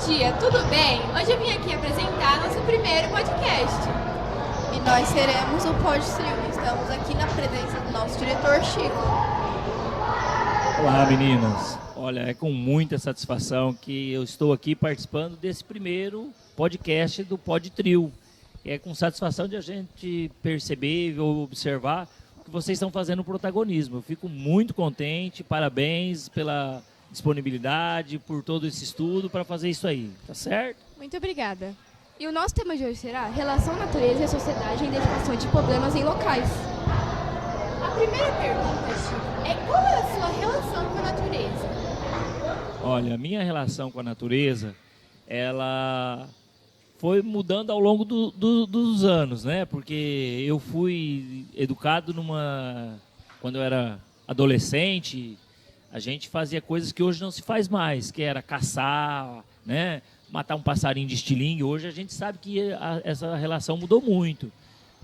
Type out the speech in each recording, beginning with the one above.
dia, tudo bem? Hoje eu vim aqui apresentar nosso primeiro podcast. E nós seremos o Pod Trio. Estamos aqui na presença do nosso diretor Chico. Olá, meninas. Olha, é com muita satisfação que eu estou aqui participando desse primeiro podcast do Pod Trio. É com satisfação de a gente perceber ou observar que vocês estão fazendo protagonismo. Eu fico muito contente, parabéns pela disponibilidade, por todo esse estudo para fazer isso aí, tá certo? Muito obrigada. E o nosso tema de hoje será Relação Natureza e Sociedade e Identificação de Problemas em Locais. A primeira pergunta, Chico, é qual é a sua relação com a natureza? Olha, a minha relação com a natureza, ela foi mudando ao longo dos anos, né? Porque eu fui educado quando eu era adolescente, a gente fazia coisas que hoje não se faz mais, que era caçar, né? Matar um passarinho de estilingue. Hoje a gente sabe que essa relação mudou muito.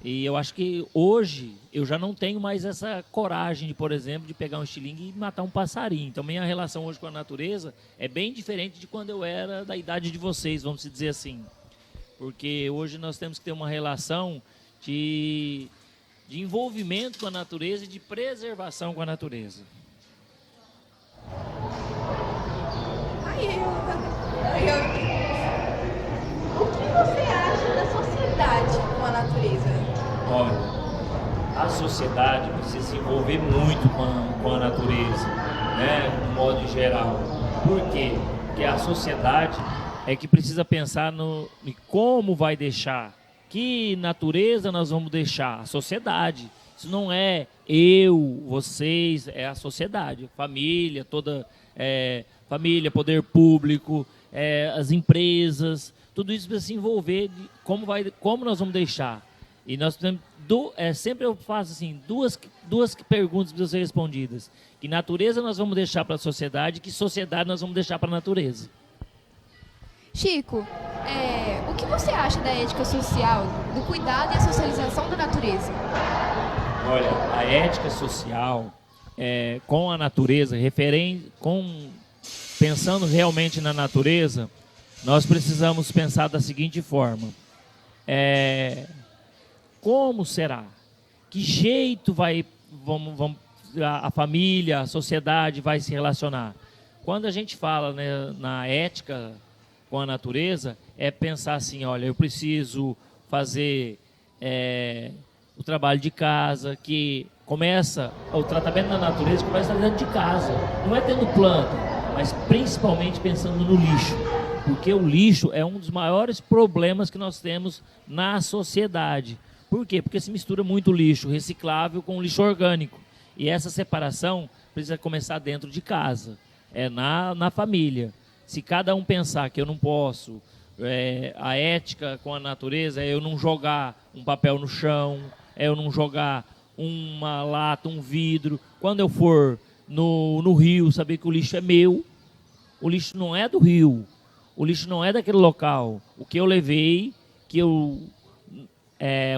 E eu acho que hoje eu já não tenho mais essa coragem, por exemplo, de pegar um estilingue e matar um passarinho. Então minha relação hoje com a natureza é bem diferente de quando eu era da idade de vocês, vamos dizer assim. Porque hoje nós temos que ter uma relação de envolvimento com a natureza e de preservação com a natureza. O que você acha da sociedade com a natureza? Olha, a sociedade precisa se envolver muito com a natureza, né, no modo geral. Por quê? Porque a sociedade é que precisa pensar em como vai deixar, que natureza nós vamos deixar, a sociedade. Isso não é eu, vocês, é a sociedade, família, família, poder público, as empresas, tudo isso precisa se envolver de como nós vamos deixar. E nós sempre eu faço assim, duas perguntas precisam ser respondidas. Que natureza nós vamos deixar para a sociedade, que sociedade nós vamos deixar para a natureza. Chico, o que você acha da ética social, do cuidado e a socialização da natureza? Olha, a ética social com a natureza, pensando realmente na natureza, nós precisamos pensar da seguinte forma. Como será? Que jeito a família, a sociedade vai se relacionar? Quando a gente fala, né, na ética com a natureza, é pensar assim, olha, eu preciso fazer o trabalho de casa, que o tratamento da natureza começa dentro de casa, não é tendo planta, mas principalmente pensando no lixo, porque o lixo é um dos maiores problemas que nós temos na sociedade. Por quê? Porque se mistura muito lixo reciclável com lixo orgânico, e essa separação precisa começar dentro de casa, na família. Se cada um pensar que eu não posso, a ética com a natureza é eu não jogar um papel no chão, é eu não jogar uma lata, um vidro. Quando eu for no rio, saber que o lixo é meu, o lixo não é do rio, o lixo não é daquele local. O que eu levei,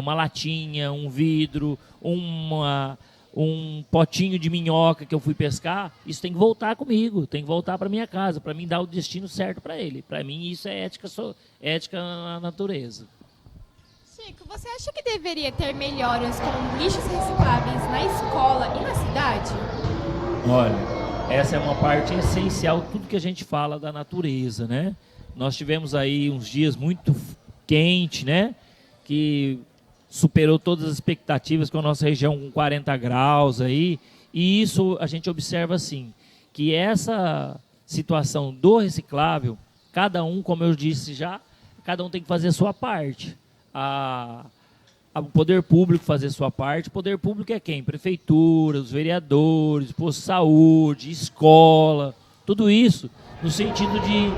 uma latinha, um vidro, um potinho de minhoca que eu fui pescar, isso tem que voltar comigo, tem que voltar para minha casa, para mim dar o destino certo para ele. Para mim isso é ética na natureza. Chico, você acha que deveria ter melhorias com lixos recicláveis na escola e na cidade? Olha, essa é uma parte essencial de tudo que a gente fala da natureza, né? Nós tivemos aí uns dias muito quentes, né? Que superou todas as expectativas com a nossa região com 40 graus aí, e isso a gente observa assim, que essa situação do reciclável, cada um, como eu disse já, cada um tem que fazer a sua parte. O poder público fazer a sua parte. O poder público é quem? Prefeitura, os vereadores, posto de saúde, escola, tudo isso no sentido de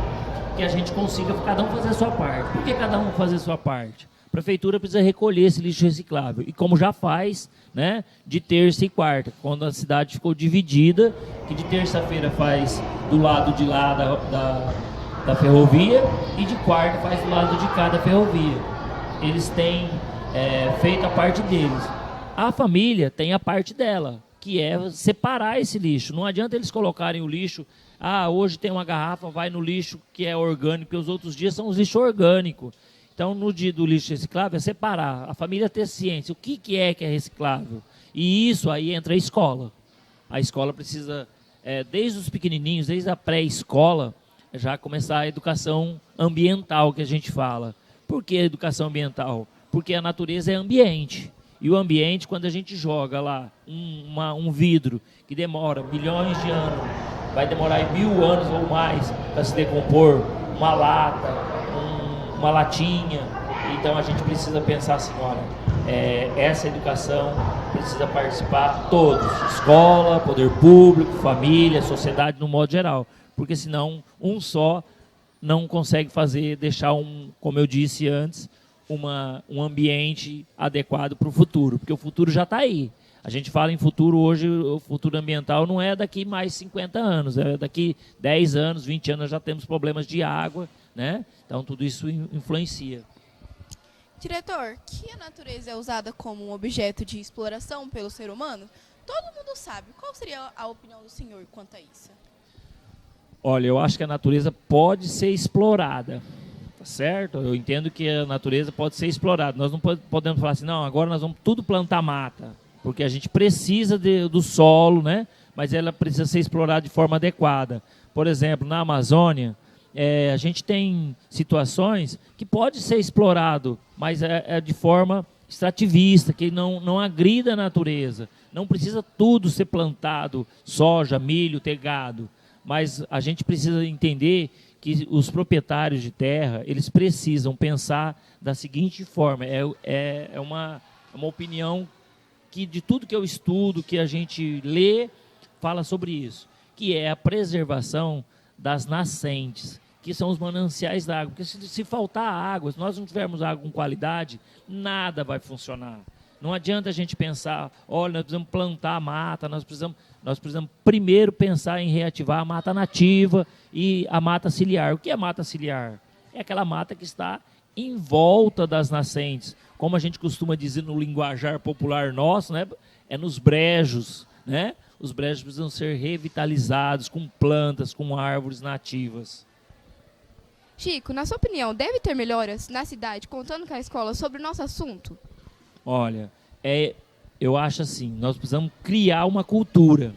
que a gente consiga cada um fazer a sua parte. Por que cada um fazer a sua parte? A prefeitura precisa recolher esse lixo reciclável, e como já faz, né, de terça e quarta, quando a cidade ficou dividida, que de terça-feira faz do lado de lá da ferrovia, e de quarta faz do lado de cá da ferrovia. Eles têm feito a parte deles. A família tem a parte dela, que é separar esse lixo. Não adianta eles colocarem o lixo Ah, hoje tem uma garrafa, vai no lixo que é orgânico, e os outros dias são os lixos orgânicos. Então, no dia do lixo reciclável, é separar, a família ter ciência, o que é reciclável. E isso aí entra a escola. A escola precisa, desde os pequenininhos, desde a pré-escola, já começar a educação ambiental que a gente fala. Por que a educação ambiental? Porque a natureza é ambiente. E o ambiente, quando a gente joga lá um vidro que demora milhões de anos, vai demorar 1000 anos ou mais para se decompor, uma lata, uma latinha. Então a gente precisa pensar assim, olha, essa educação precisa participar todos, escola, poder público, família, sociedade no modo geral, porque senão um só não consegue deixar como eu disse antes, um ambiente adequado para o futuro, porque o futuro já está aí. A gente fala em futuro hoje, o futuro ambiental não é daqui mais 50 anos, é daqui 10 anos, 20 anos já temos problemas de água, né? Então tudo isso influencia. Diretor, que a natureza é usada como um objeto de exploração pelo ser humano, todo mundo sabe. Qual seria a opinião do senhor quanto a isso? Olha, eu acho que a natureza pode ser explorada, tá certo? Eu entendo que a natureza pode ser explorada. Nós não podemos falar assim, não, agora nós vamos tudo plantar mata, porque a gente precisa do solo, né? Mas ela precisa ser explorada de forma adequada. Por exemplo, na Amazônia, a gente tem situações que pode ser explorado, mas é de forma extrativista, que não agrida a natureza. Não precisa tudo ser plantado, soja, milho, ter gado. Mas a gente precisa entender que os proprietários de terra, eles precisam pensar da seguinte forma, é uma opinião que de tudo que eu estudo, que a gente lê, fala sobre isso, que é a preservação das nascentes, que são os mananciais da água. Porque se faltar água, se nós não tivermos água com qualidade, nada vai funcionar. Não adianta a gente pensar, olha, nós precisamos plantar a mata, nós precisamos primeiro pensar em reativar a mata nativa e a mata ciliar. O que é mata ciliar? É aquela mata que está em volta das nascentes. Como a gente costuma dizer no linguajar popular nosso, né? É nos brejos, né? Os brejos precisam ser revitalizados com plantas, com árvores nativas. Chico, na sua opinião, deve ter melhoras na cidade, contando com a escola, sobre o nosso assunto? Olha, eu acho assim, nós precisamos criar uma cultura,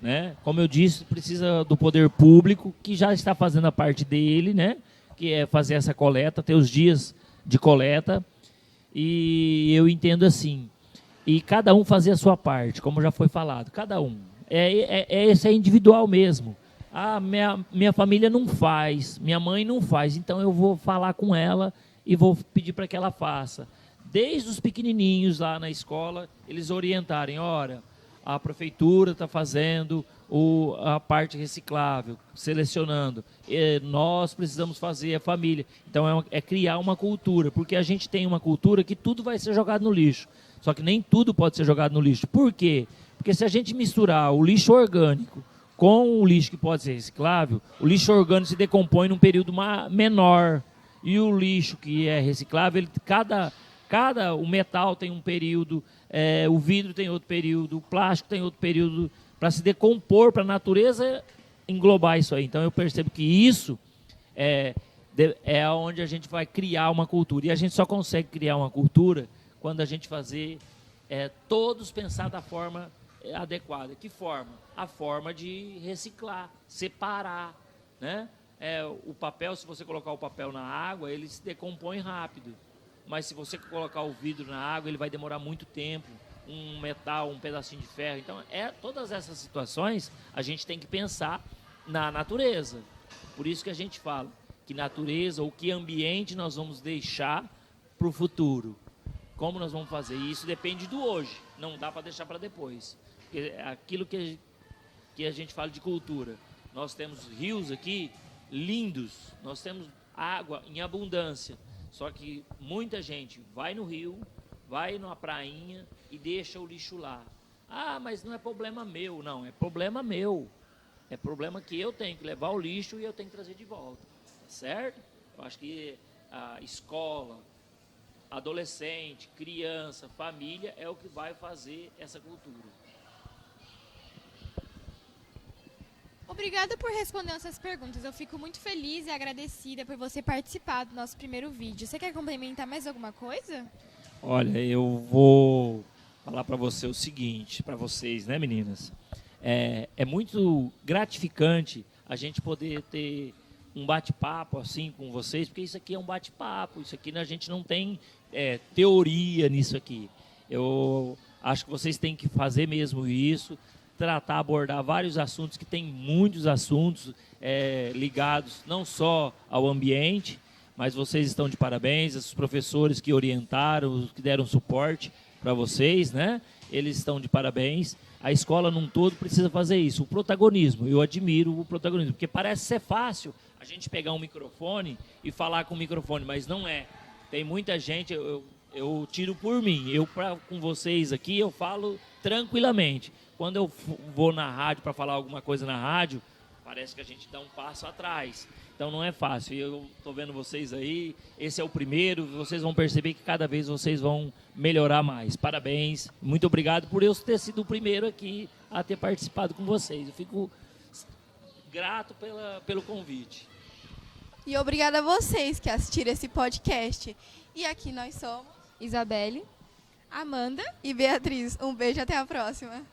né? Como eu disse, precisa do poder público, que já está fazendo a parte dele, né? Que é fazer essa coleta, ter os dias de coleta, e eu entendo assim, e cada um fazer a sua parte, como já foi falado, cada um. Esse é individual mesmo. Ah, minha família não faz, minha mãe não faz, então eu vou falar com ela e vou pedir para que ela faça. Desde os pequenininhos lá na escola, eles orientarem, olha, a prefeitura está fazendo a parte reciclável, selecionando. Nós precisamos fazer a família. Então é criar uma cultura, porque a gente tem uma cultura que tudo vai ser jogado no lixo. Só que nem tudo pode ser jogado no lixo. Por quê? Porque se a gente misturar o lixo orgânico com o lixo que pode ser reciclável, o lixo orgânico se decompõe num período menor. E o lixo que é reciclável, o metal tem um período, o vidro tem outro período, o plástico tem outro período para se decompor, para a natureza englobar isso aí. Então eu percebo que isso é onde a gente vai criar uma cultura. E a gente só consegue criar uma cultura quando a gente fazer todos pensar da forma adequada. Que forma? A forma de reciclar, separar, né? O papel, se você colocar o papel na água, ele se decompõe rápido. Mas se você colocar o vidro na água, ele vai demorar muito tempo. Um metal, um pedacinho de ferro. Então, todas essas situações, a gente tem que pensar na natureza. Por isso que a gente fala que natureza ou que ambiente nós vamos deixar para o futuro. Como nós vamos fazer? E isso depende do hoje. Não dá para deixar para depois. Porque aquilo que a gente fala de cultura. Nós temos rios aqui lindos. Nós temos água em abundância. Só que muita gente vai no rio, vai numa prainha e deixa o lixo lá. Ah, mas não é problema meu. Não, é problema meu. É problema que eu tenho que levar o lixo e eu tenho que trazer de volta. Tá certo? Eu acho que a escola, adolescente, criança, família é o que vai fazer essa cultura. Obrigada por responder essas perguntas. Eu fico muito feliz e agradecida por você participar do nosso primeiro vídeo. Você quer complementar mais alguma coisa? Olha, eu vou falar para você o seguinte, para vocês, né, meninas? É muito gratificante a gente poder ter um bate-papo assim com vocês, porque isso aqui é um bate-papo, isso aqui a gente não tem teoria nisso aqui. Eu acho que vocês têm que fazer mesmo isso, tratar, abordar vários assuntos, que tem muitos assuntos ligados não só ao ambiente, mas vocês estão de parabéns, os professores que orientaram, que deram suporte para vocês, né? Eles estão de parabéns. A escola num todo precisa fazer isso. O protagonismo, eu admiro o protagonismo, porque parece ser fácil a gente pegar um microfone e falar com o microfone, mas não é. Tem muita gente, eu tiro por mim, com vocês aqui eu falo tranquilamente. Quando eu vou na rádio para falar alguma coisa na rádio, parece que a gente dá um passo atrás. Então não é fácil. Eu estou vendo vocês aí, esse é o primeiro, vocês vão perceber que cada vez vocês vão melhorar mais. Parabéns, muito obrigado por eu ter sido o primeiro aqui a ter participado com vocês. Eu fico grato pelo convite. E obrigada a vocês que assistiram esse podcast. E aqui nós somos Isabelle. Amanda. e Beatriz. Um beijo, até a próxima.